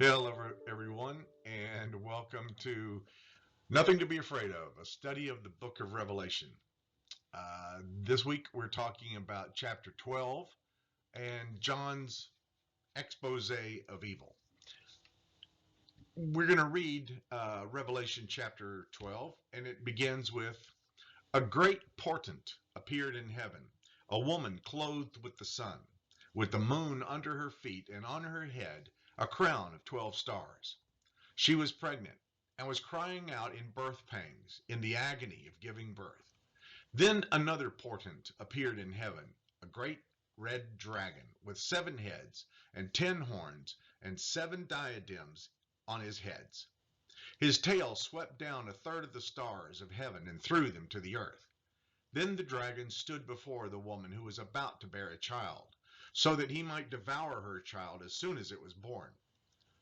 Hello, everyone, and welcome to Nothing to Be Afraid of, a study of the book of Revelation. This week we're talking about chapter 12 and John's expose of evil. We're going to read Revelation chapter 12, and it begins with a great portent appeared in heaven, a woman clothed with the sun, with the moon under her feet, and on her head a crown of 12 stars. She was pregnant and was crying out in birth pangs, in the agony of giving birth. Then another portent appeared in heaven, a great red dragon with 7 heads and 10 horns and 7 diadems on his heads. His tail swept down a third of the stars of heaven and threw them to the earth. Then the dragon stood before the woman who was about to bear a child, so that he might devour her child as soon as it was born.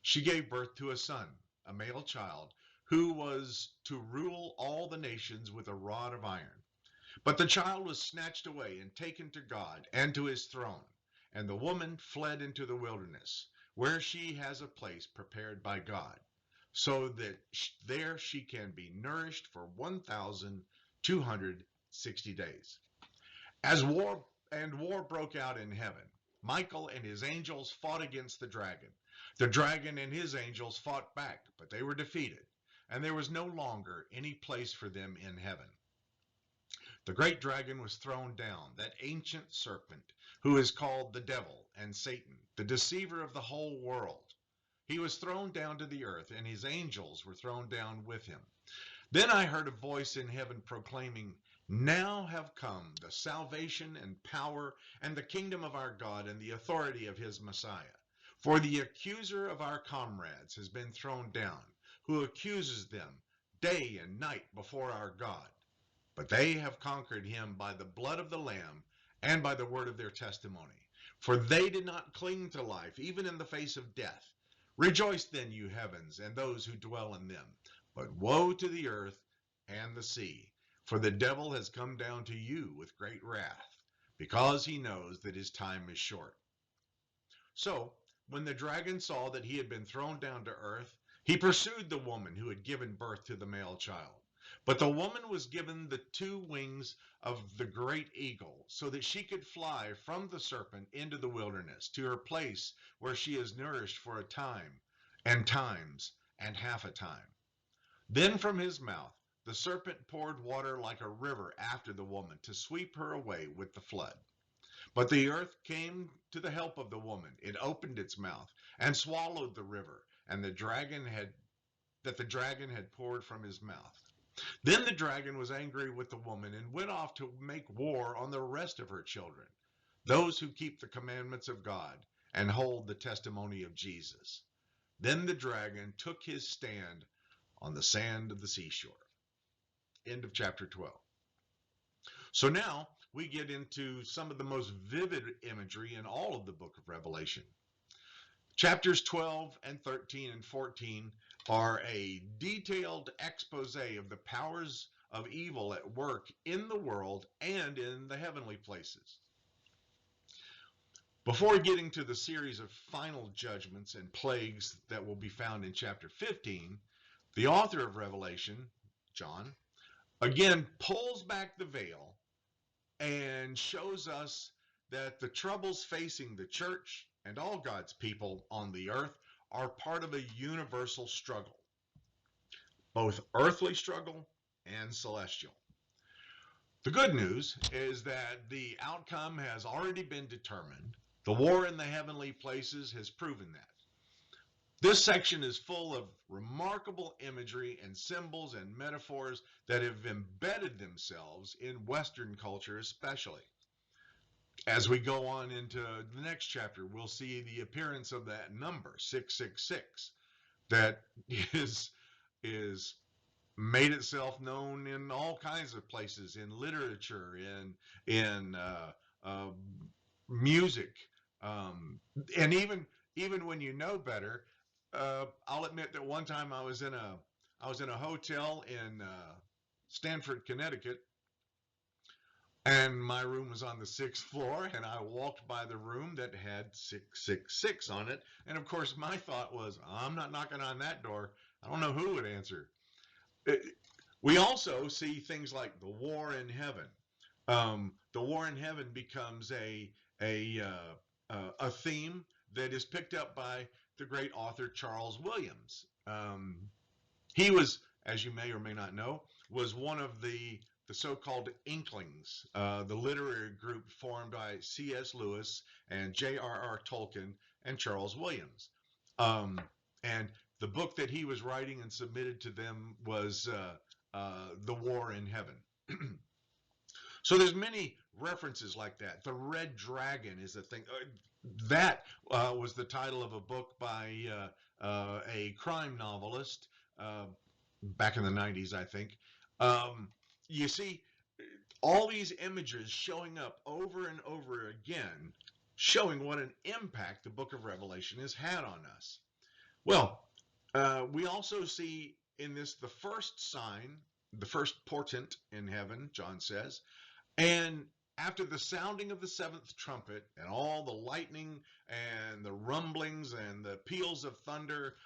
She gave birth to a son, a male child, who was to rule all the nations with a rod of iron. But the child was snatched away and taken to God and to his throne. And the woman fled into the wilderness, where she has a place prepared by God, so that there she can be nourished for 1,260 days. As war broke out in heaven, Michael and his angels fought against the dragon. The dragon and his angels fought back, but they were defeated, and there was no longer any place for them in heaven. The great dragon was thrown down, that ancient serpent, who is called the devil and Satan, the deceiver of the whole world. He was thrown down to the earth, and his angels were thrown down with him. Then I heard a voice in heaven proclaiming, "Now have come the salvation and power and the kingdom of our God and the authority of his Messiah. For the accuser of our comrades has been thrown down, who accuses them day and night before our God. But they have conquered him by the blood of the Lamb and by the word of their testimony. For they did not cling to life, even in the face of death. Rejoice then, you heavens, and those who dwell in them. But woe to the earth and the sea, for the devil has come down to you with great wrath, because he knows that his time is short." So, when the dragon saw that he had been thrown down to earth, he pursued the woman who had given birth to the male child. But the woman was given the 2 wings of the great eagle, so that she could fly from the serpent into the wilderness, to her place where she is nourished for a time, and times, and half a time. Then from his mouth the serpent poured water like a river after the woman, to sweep her away with the flood. But the earth came to the help of the woman. It opened its mouth and swallowed the river, and the dragon had poured from his mouth. Then the dragon was angry with the woman and went off to make war on the rest of her children, those who keep the commandments of God and hold the testimony of Jesus. Then the dragon took his stand on the sand of the seashore. End of chapter 12. So now we get into some of the most vivid imagery in all of the book of Revelation. Chapters 12 and 13 and 14 are a detailed expose of the powers of evil at work in the world and in the heavenly places. Before getting to the series of final judgments and plagues that will be found in chapter 15, the author of Revelation, John, again pulls back the veil and shows us that the troubles facing the church and all God's people on the earth are part of a universal struggle, both earthly struggle and celestial. The good news is that the outcome has already been determined. The war in the heavenly places has proven that. This section is full of remarkable imagery and symbols and metaphors that have embedded themselves in Western culture especially. As we go on into the next chapter, we'll see the appearance of that number, 666, that is made itself known in all kinds of places, in literature, in music, and even when you know better. I'll admit that one time I was in a hotel in Stamford, Connecticut, And my room was on the 6th floor, and I walked by the room that had 666 on it. And of course, my thought was, I'm not knocking on that door. I don't know who would answer. We also see things like the war in heaven. The war in heaven becomes a theme that is picked up by the great author Charles Williams. He was, as you may or may not know, was one of the so-called Inklings, the literary group formed by C.S. Lewis and J.R.R. Tolkien and Charles Williams. Um, and the book that he was writing and submitted to them was The War in Heaven. So there's many references like that. The Red Dragon is a thing. That was the title of a book by a crime novelist uh, back in the 90s, I think. Um, you see all these images showing up over and over again, showing what an impact the book of Revelation has had on us. Well, we also see in this the first sign, the first portent in heaven, John says, and after the sounding of the seventh trumpet and all the lightning and the rumblings and the peals of thunder,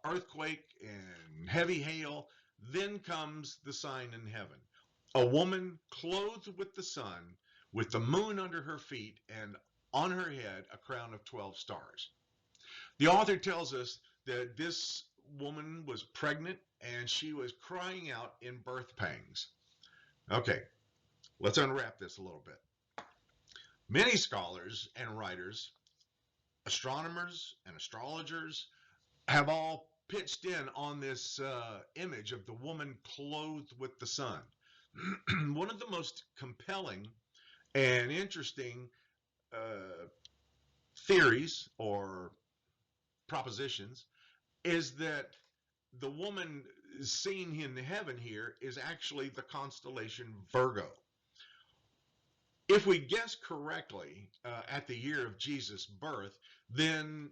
earthquake and heavy hail, then comes the sign in heaven. A woman clothed with the sun, with the moon under her feet, and on her head a crown of 12 stars. The author tells us that this woman was pregnant and she was crying out in birth pangs. Okay, let's unwrap this a little bit. Many scholars and writers, astronomers and astrologers, have all pitched in on this image of the woman clothed with the sun. One of the most compelling and interesting uh, theories or propositions is that the woman seen in heaven here is actually the constellation Virgo. If we guess correctly at the year of Jesus' birth, then,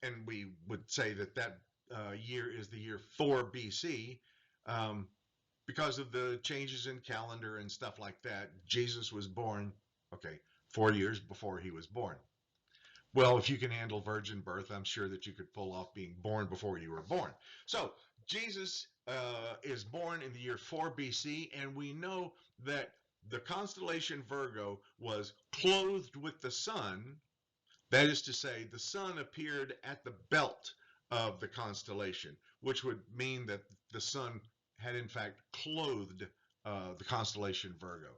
and we would say that that year is the year 4 BC, um, because of the changes in calendar and stuff like that, Jesus was born, okay, 4 years before he was born. Well, if you can handle virgin birth, I'm sure that you could pull off being born before you were born. So Jesus is born in the year 4 BC, and we know that the constellation Virgo was clothed with the sun. That is to say, the sun appeared at the belt of the constellation, which would mean that the sun had in fact clothed the constellation Virgo.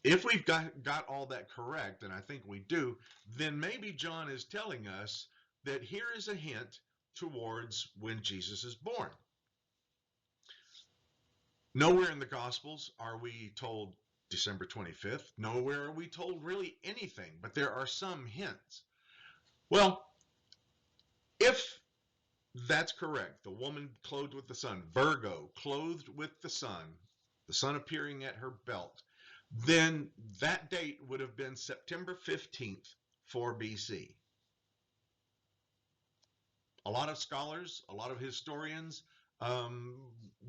If we've got all that correct, and I think we do, then maybe John is telling us that here is a hint towards when Jesus is born. Nowhere in the Gospels are we told December 25th. Nowhere are we told really anything, but there are some hints. Well, if that's correct, the woman clothed with the sun, Virgo, clothed with the sun appearing at her belt, then that date would have been September 15th, 4 BC. A lot of scholars, a lot of historians um,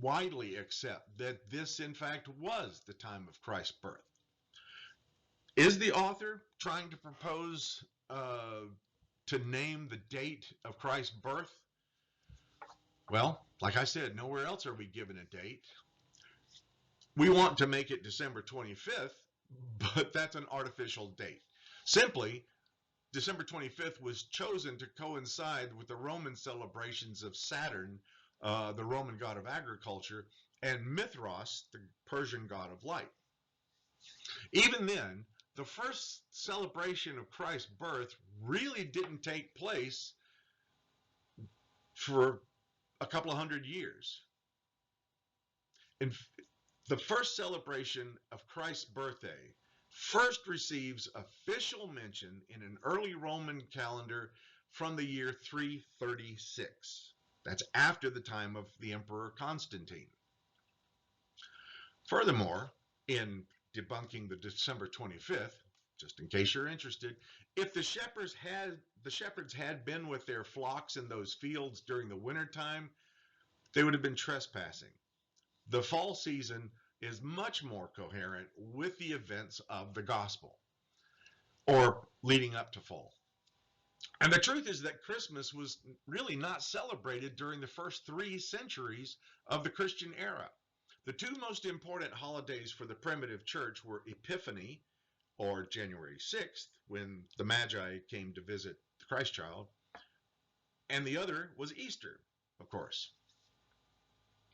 widely accept that this, in fact, was the time of Christ's birth. Is the author trying to propose to name the date of Christ's birth? Well, like I said, nowhere else are we given a date. We want to make it December 25th, but that's an artificial date. Simply, December 25th was chosen to coincide with the Roman celebrations of Saturn, the Roman god of agriculture, and Mithras, the Persian god of light. Even then, the first celebration of Christ's birth really didn't take place for a couple of hundred years. In the first celebration of Christ's birthday first receives official mention in an early Roman calendar from the year 336. That's after the time of the Emperor Constantine. Furthermore, in debunking the December 25th, just in case you're interested, if the shepherds had been with their flocks in those fields during the wintertime, they would have been trespassing. The fall season is much more coherent with the events of the gospel or leading up to fall. And the truth is that Christmas was really not celebrated during the first 3 centuries of the Christian era. The 2 most important holidays for the primitive church were Epiphany, or January 6th, when the Magi came to visit the Christ child, and the other was Easter, of course.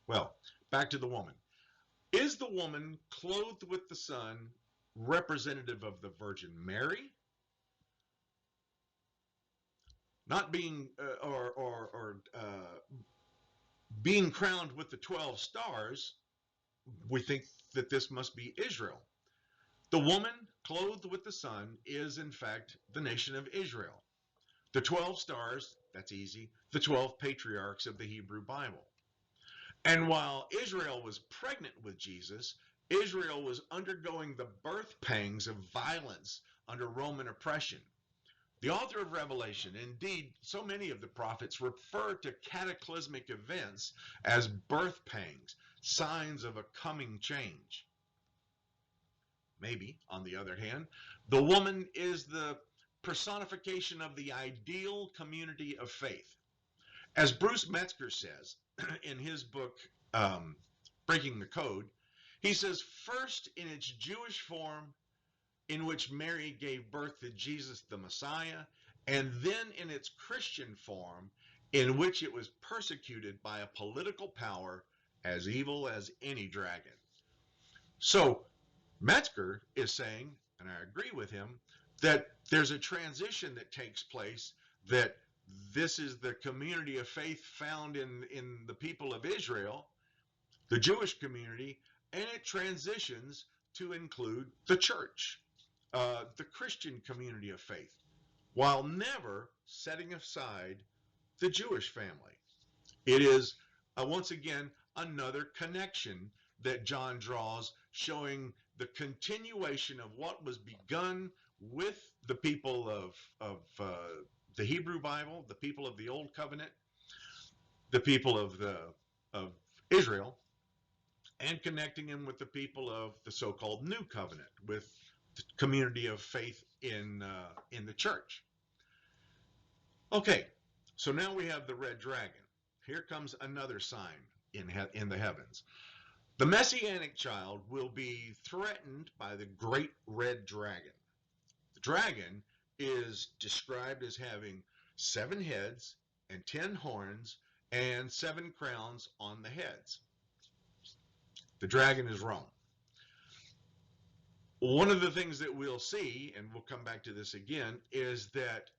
Well, back to the woman. Is the woman clothed with the sun representative of the Virgin Mary? Not being being crowned with the 12 stars, we think that this must be Israel. The woman clothed with the sun is, in fact, the nation of Israel. The 12 stars, that's easy, the 12 patriarchs of the Hebrew Bible. And while Israel was pregnant with Jesus, Israel was undergoing the birth pangs of violence under Roman oppression. The author of Revelation, indeed, so many of the prophets refer to cataclysmic events as birth pangs, signs of a coming change. Maybe, on the other hand, the woman is the personification of the ideal community of faith. As Bruce Metzger says in his book, Breaking the Code, he says, first in its Jewish form, in which Mary gave birth to Jesus the Messiah, and then in its Christian form, in which it was persecuted by a political power as evil as any dragon. So Metzger is saying, and I agree with him, that there's a transition that takes place, that this is the community of faith found in the people of Israel, the Jewish community, and it transitions to include the church, the Christian community of faith, while never setting aside the Jewish family. It is, once again, another connection that John draws, showing the continuation of what was begun with the people of the Hebrew Bible, the people of the Old Covenant, the people of Israel, and connecting him with the people of the so-called New Covenant, with the community of faith in the church. Okay, so now we have the red dragon. Here comes another sign in the heavens. The Messianic child will be threatened by the great red dragon. The dragon is described as having 7 heads and 10 horns and 7 crowns on the heads. The dragon is Rome. One of the things that we'll see, and we'll come back to this again, is that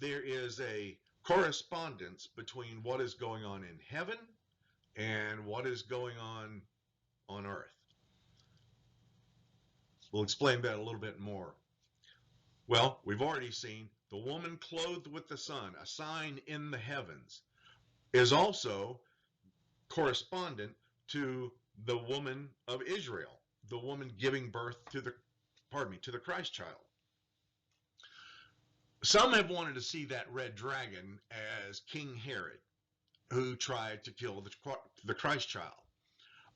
there is a correspondence between what is going on in heaven and what is going on earth. We'll explain that a little bit more. Well, we've already seen the woman clothed with the sun, a sign in the heavens, is also correspondent to the woman of Israel, the woman giving birth to the Christ child. Some have wanted to see that red dragon as King Herod, who tried to kill the Christ child.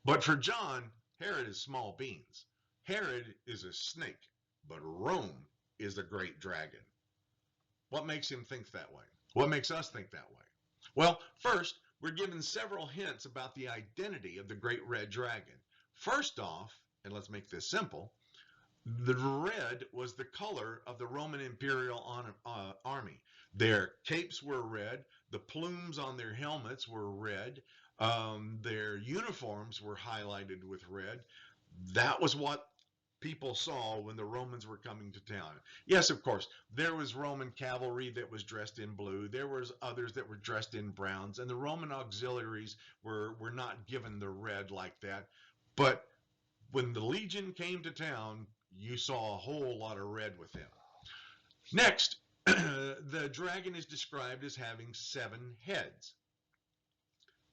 But for John, Herod is small beans. Herod is a snake, but Rome is the great dragon. What makes him think that way? What makes us think that way? Well, first, we're given several hints about the identity of the great red dragon. First off, and let's make this simple, the red was the color of the Roman imperial army. Their capes were red, the plumes on their helmets were red, their uniforms were highlighted with red. That was what people saw when the Romans were coming to town. Yes, of course, there was Roman cavalry that was dressed in blue. There was others that were dressed in browns, and the Roman auxiliaries were not given the red like that. But when the legion came to town, you saw a whole lot of red with them. Next, the dragon is described as having 7 heads.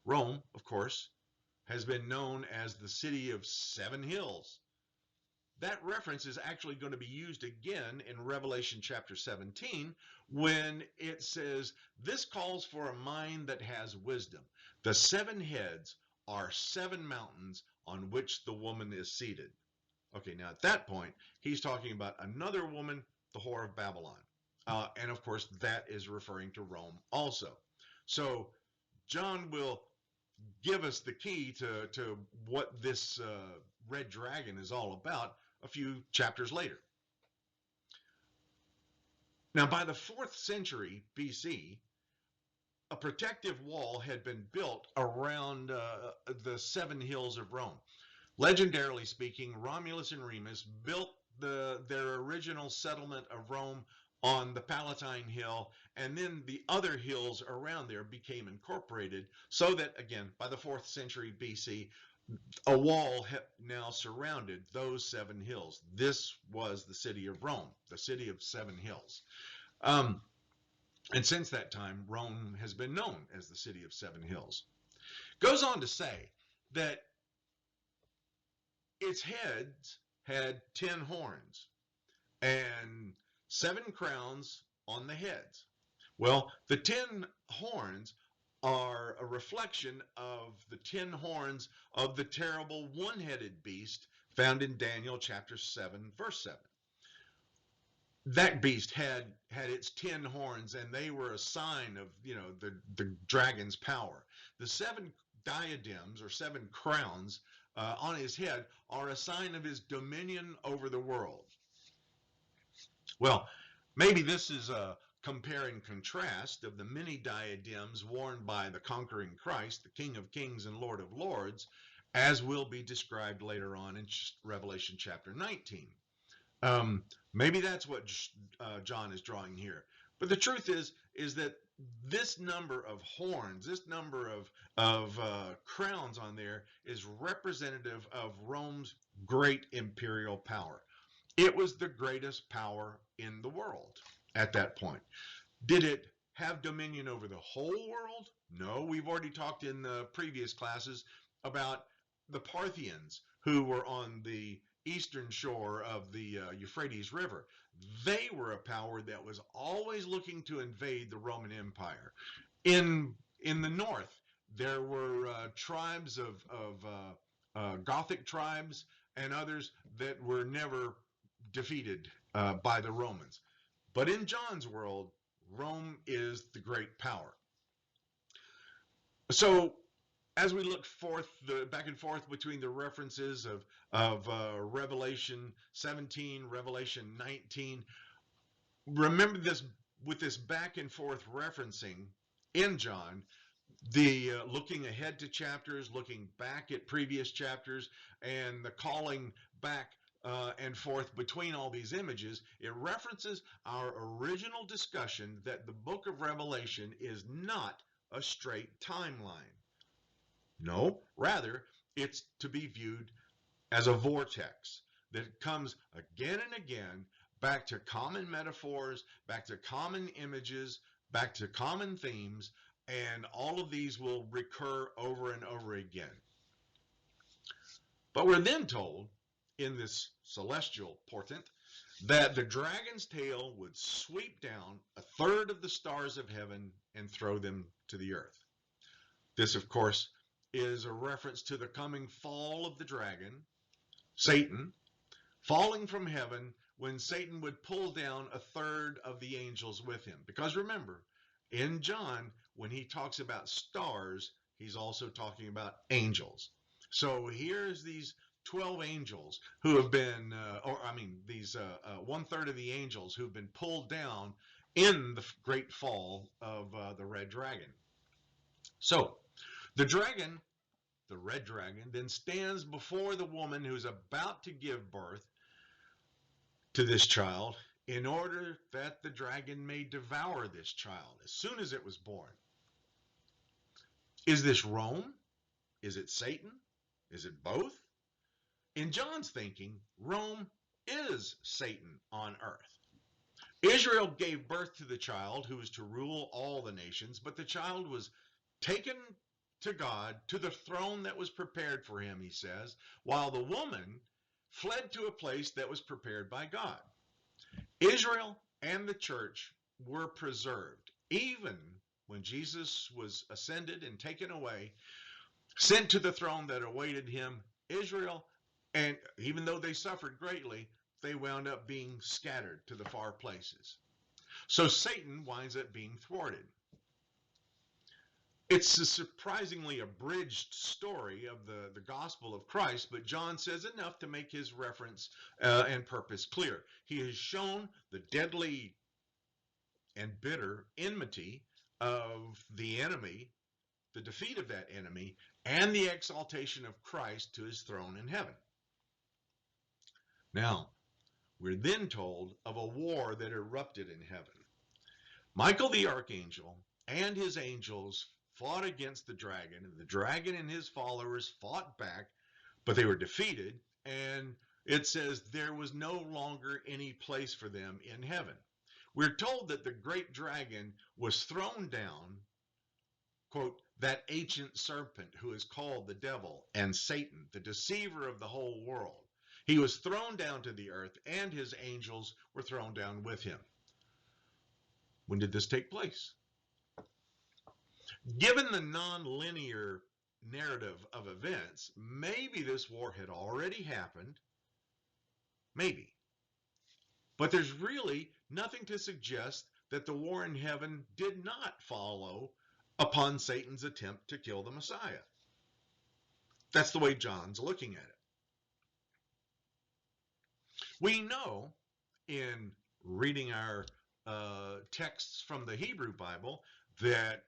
Rome, of course, has been known as the city of 7 hills. That reference is actually going to be used again in Revelation chapter 17 when it says, this calls for a mind that has wisdom. The 7 heads are 7 mountains on which the woman is seated. Okay, now at that point, he's talking about another woman, the whore of Babylon. And of course, that is referring to Rome also. So John will give us the key to what this red dragon is all about a few chapters later. Now, by the 4th century BC, a protective wall had been built around the 7 hills of Rome. Legendarily speaking, Romulus and Remus built their original settlement of Rome on the Palatine Hill, and then the other hills around there became incorporated, so that, again, by the 4th century BC, a wall now surrounded those 7 hills. This was the city of Rome, the city of 7 hills. Um, and since that time, Rome has been known as the city of 7 hills. Goes on to say that its heads had 10 horns and 7 crowns on the heads. Well, the 10 horns are a reflection of the 10 horns of the terrible one-headed beast found in Daniel chapter 7, verse 7. That beast had its 10 horns, and they were a sign of the dragon's power. The 7 diadems or 7 crowns on his head are a sign of his dominion over the world. Well, maybe this is a compare and contrast of the many diadems worn by the conquering Christ, the King of Kings and Lord of Lords, as will be described later on in Revelation chapter 19. Maybe that's what John is drawing here. But the truth is that this number of horns, this number of crowns on there is representative of Rome's great imperial power. It was the greatest power in the world at that point. Did it have dominion over the whole world? No, we've already talked in the previous classes about the Parthians who were on the eastern shore of the Euphrates River. They were a power that was always looking to invade the Roman Empire. In the north, there were tribes of Gothic tribes and others that were never defeated by the Romans. But in John's world, Rome is the great power. So as we look back and forth between the references of Revelation 17, Revelation 19, remember this, with this back and forth referencing in John, the looking ahead to chapters, looking back at previous chapters, and the calling back and forth between all these images, it references our original discussion that the book of Revelation is not a straight timeline. No, rather, it's to be viewed as a vortex that comes again and again back to common metaphors, back to common images, back to common themes, and all of these will recur over and over again. But we're then told in this celestial portent that the dragon's tail would sweep down a third of the stars of heaven and throw them to the earth. This, of course, is a reference to the coming fall of the dragon, Satan, falling from heaven when Satan would pull down a third of the angels with him. Because remember, in John, when he talks about stars, he's also talking about angels. So here's these 12 angels who have been, these 1/3 of the angels who've been pulled down in the great fall of the red dragon. So the dragon, the red dragon, then stands before the woman who's about to give birth to this child in order that the dragon may devour this child as soon as it was born. Is this Rome? Is it Satan? Is it both? In John's thinking, Rome is Satan on earth. Israel gave birth to the child who was to rule all the nations, but the child was taken to God, to the throne that was prepared for him, he says, while the woman fled to a place that was prepared by God. Israel and the church were preserved, even when Jesus was ascended and taken away, sent to the throne that awaited him. Israel, and even though they suffered greatly, they wound up being scattered to the far places. So Satan winds up being thwarted. It's a surprisingly abridged story of the gospel of Christ, but John says enough to make his reference and purpose clear. He has shown the deadly and bitter enmity of the enemy, the defeat of that enemy, and the exaltation of Christ to his throne in heaven. Now, we're then told of a war that erupted in heaven. Michael the archangel and his angels fought against the dragon, and the dragon and his followers fought back, but they were defeated, and it says there was no longer any place for them in heaven. We're told that the great dragon was thrown down, quote, that ancient serpent who is called the devil and Satan, the deceiver of the whole world. He was thrown down to the earth, and his angels were thrown down with him. When did this take place? Given the non-linear narrative of events, maybe this war had already happened. Maybe. But there's really nothing to suggest that the war in heaven did not follow upon Satan's attempt to kill the Messiah. That's the way John's looking at it. We know in reading our texts from the Hebrew Bible that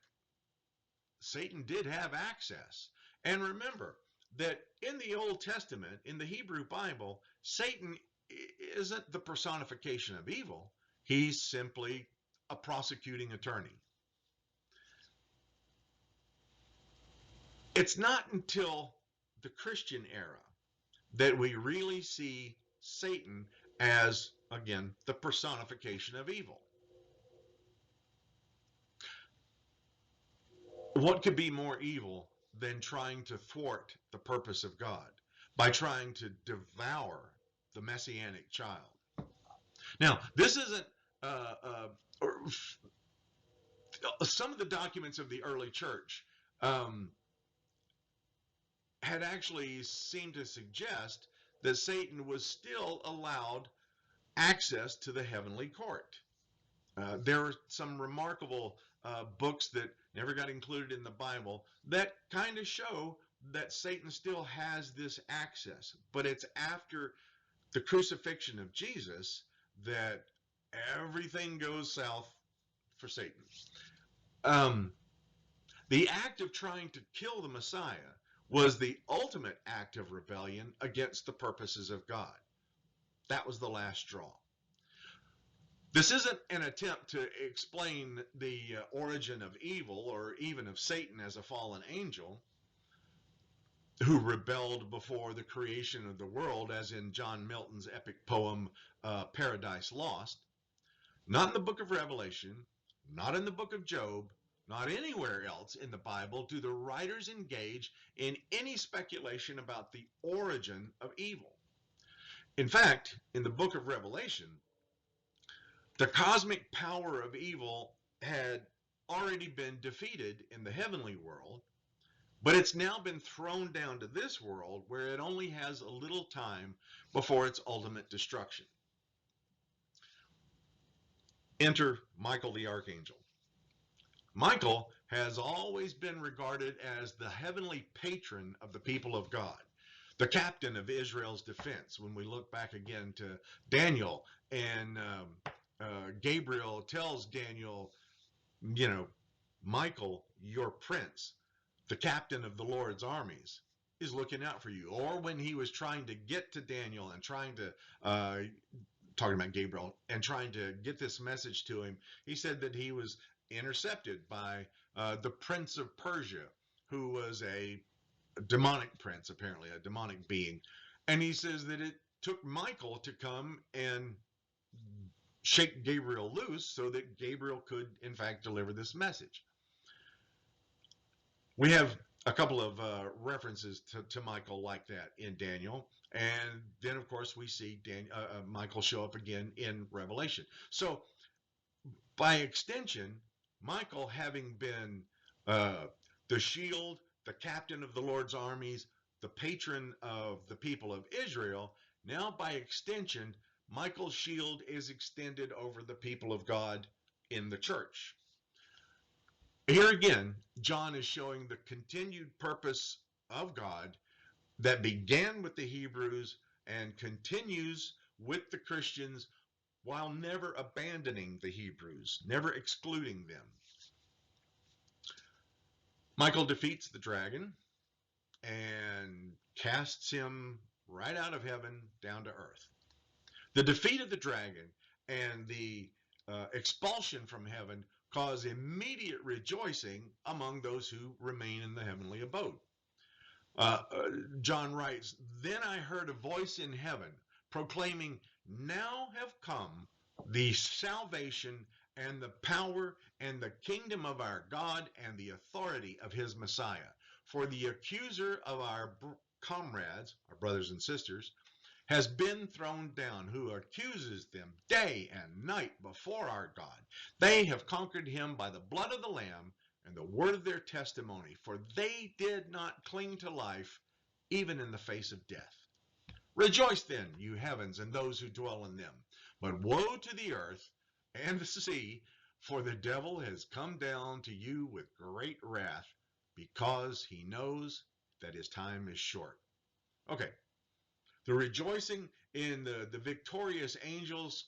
Satan did have access. And remember that in the Old Testament, in the Hebrew Bible, Satan isn't the personification of evil. He's simply a prosecuting attorney. It's not until the Christian era that we really see Satan as, again, the personification of evil. What could be more evil than trying to thwart the purpose of God by trying to devour the messianic child? Now, this isn't some of the documents of the early church had actually seemed to suggest that Satan was still allowed access to the heavenly court. There are some remarkable books that never got included in the Bible that kind of show that Satan still has this access, but it's after the crucifixion of Jesus that everything goes south for Satan. The act of trying to kill the Messiah was the ultimate act of rebellion against the purposes of God. That was the last straw. This isn't an attempt to explain the origin of evil or even of Satan as a fallen angel who rebelled before the creation of the world, as in John Milton's epic poem, Paradise Lost. Not in the book of Revelation, not in the book of Job, not anywhere else in the Bible do the writers engage in any speculation about the origin of evil. In fact, in the book of Revelation, the cosmic power of evil had already been defeated in the heavenly world, but it's now been thrown down to this world where it only has a little time before its ultimate destruction. Enter Michael the Archangel. Michael has always been regarded as the heavenly patron of the people of God, the captain of Israel's defense. When we look back again to Daniel, and Gabriel tells Daniel, Michael, your prince, the captain of the Lord's armies, is looking out for you. Or when he was trying to get to Daniel and trying to, talking about Gabriel, and trying to get this message to him, he said that he was intercepted by the prince of Persia, who was a demonic prince, apparently, a demonic being. And he says that it took Michael to come and shake Gabriel loose so that Gabriel could, in fact, deliver this message. We have a couple of references to Michael like that in Daniel. And then, of course, we see Michael show up again in Revelation. So, by extension, Michael, having been the shield, the captain of the Lord's armies, the patron of the people of Israel, now by extension, Michael's shield is extended over the people of God in the church. Here again, John is showing the continued purpose of God that began with the Hebrews and continues with the Christians while never abandoning the Hebrews, never excluding them. Michael defeats the dragon and casts him right out of heaven down to earth. The defeat of the dragon and the expulsion from heaven cause immediate rejoicing among those who remain in the heavenly abode. John writes, "Then I heard a voice in heaven proclaiming, 'Now have come the salvation and the power and the kingdom of our God and the authority of his Messiah. For the accuser of our comrades,'" our brothers and sisters, "has been thrown down, who accuses them day and night before our God. They have conquered him by the blood of the Lamb and the word of their testimony, for they did not cling to life, even in the face of death. Rejoice then, you heavens, and those who dwell in them. But woe to the earth and the sea, for the devil has come down to you with great wrath, because he knows that his time is short." Okay. The rejoicing in the victorious angels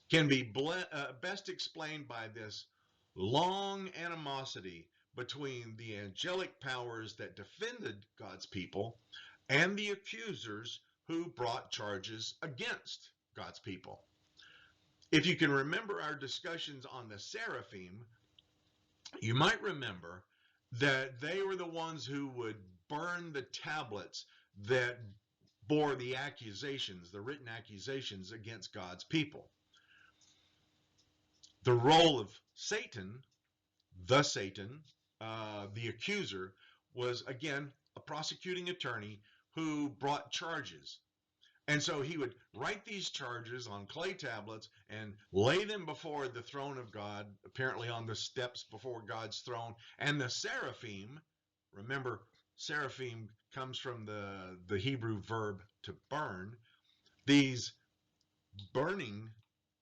can be best explained by this long animosity between the angelic powers that defended God's people and the accusers who brought charges against God's people. If you can remember our discussions on the seraphim, you might remember that they were the ones who would burn the tablets that bore the accusations, the written accusations against God's people. The role of Satan, the accuser, was again a prosecuting attorney who brought charges. And so he would write these charges on clay tablets and lay them before the throne of God, apparently on the steps before God's throne. And the seraphim, remember, seraphim comes from the Hebrew verb to burn. These burning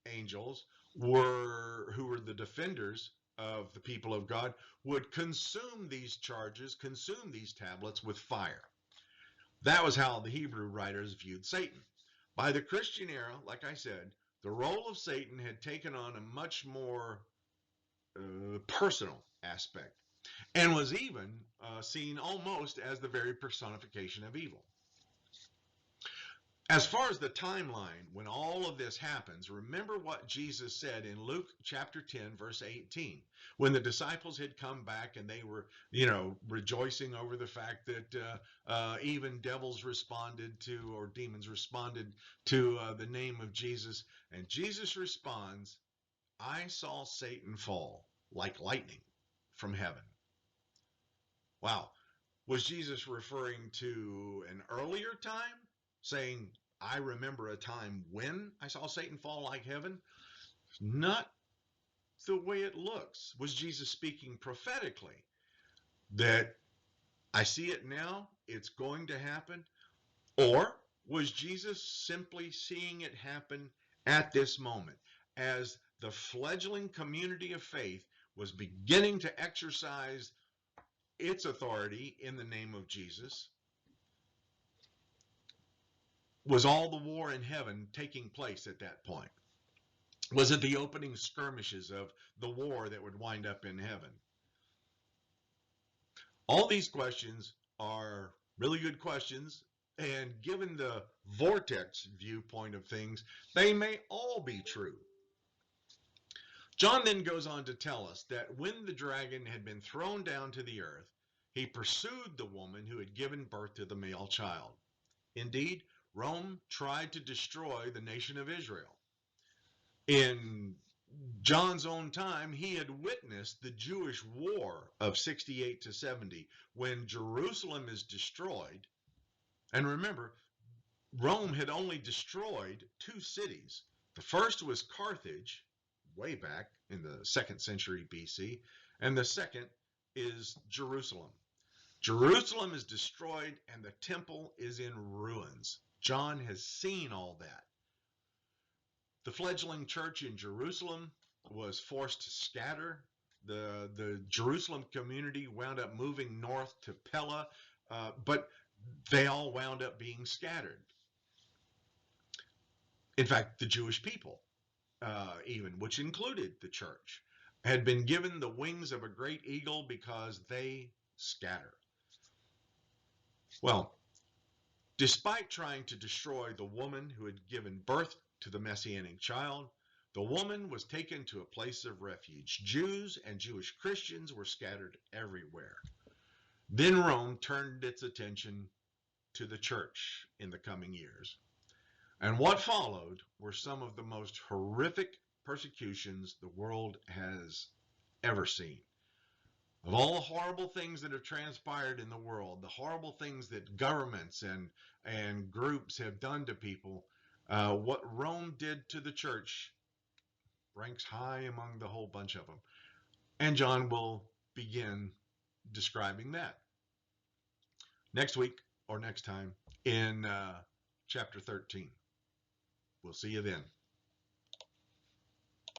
angels who were the defenders of the people of God, would consume these charges, consume these tablets with fire. That was how the Hebrew writers viewed Satan. By the Christian era, like I said, the role of Satan had taken on a much more personal aspect and was even seen almost as the very personification of evil. As far as the timeline, when all of this happens, remember what Jesus said in Luke chapter 10, verse 18, when the disciples had come back and they were, rejoicing over the fact that even devils responded to, or demons responded to the name of Jesus. And Jesus responds, "I saw Satan fall like lightning from heaven." Wow. Was Jesus referring to an earlier time, saying, "I remember a time when I saw Satan fall like heaven"? Not the way it looks. Was Jesus speaking prophetically that I see it now, it's going to happen? Or was Jesus simply seeing it happen at this moment as the fledgling community of faith was beginning to exercise its authority in the name of Jesus? Was all the war in heaven taking place at that point? Was it the opening skirmishes of the war that would wind up in heaven? All these questions are really good questions, and given the vortex viewpoint of things, they may all be true. John then goes on to tell us that when the dragon had been thrown down to the earth, he pursued the woman who had given birth to the male child. Indeed, Rome tried to destroy the nation of Israel. In John's own time, he had witnessed the Jewish war of 68 to 70 when Jerusalem is destroyed. And remember, Rome had only destroyed two cities. The first was Carthage, way back in the 2nd century BC, and the second is Jerusalem. Jerusalem is destroyed and the temple is in ruins. John has seen all that. The fledgling church in Jerusalem was forced to scatter. The Jerusalem community wound up moving north to Pella, but they all wound up being scattered. In fact, the Jewish people, even, which included the church, had been given the wings of a great eagle because they scatter. Well, despite trying to destroy the woman who had given birth to the Messianic child, the woman was taken to a place of refuge. Jews and Jewish Christians were scattered everywhere. Then Rome turned its attention to the church in the coming years. And what followed were some of the most horrific persecutions the world has ever seen. Of all the horrible things that have transpired in the world, the horrible things that governments and groups have done to people, what Rome did to the church ranks high among the whole bunch of them. And John will begin describing that next week or next time in chapter 13. We'll see you then.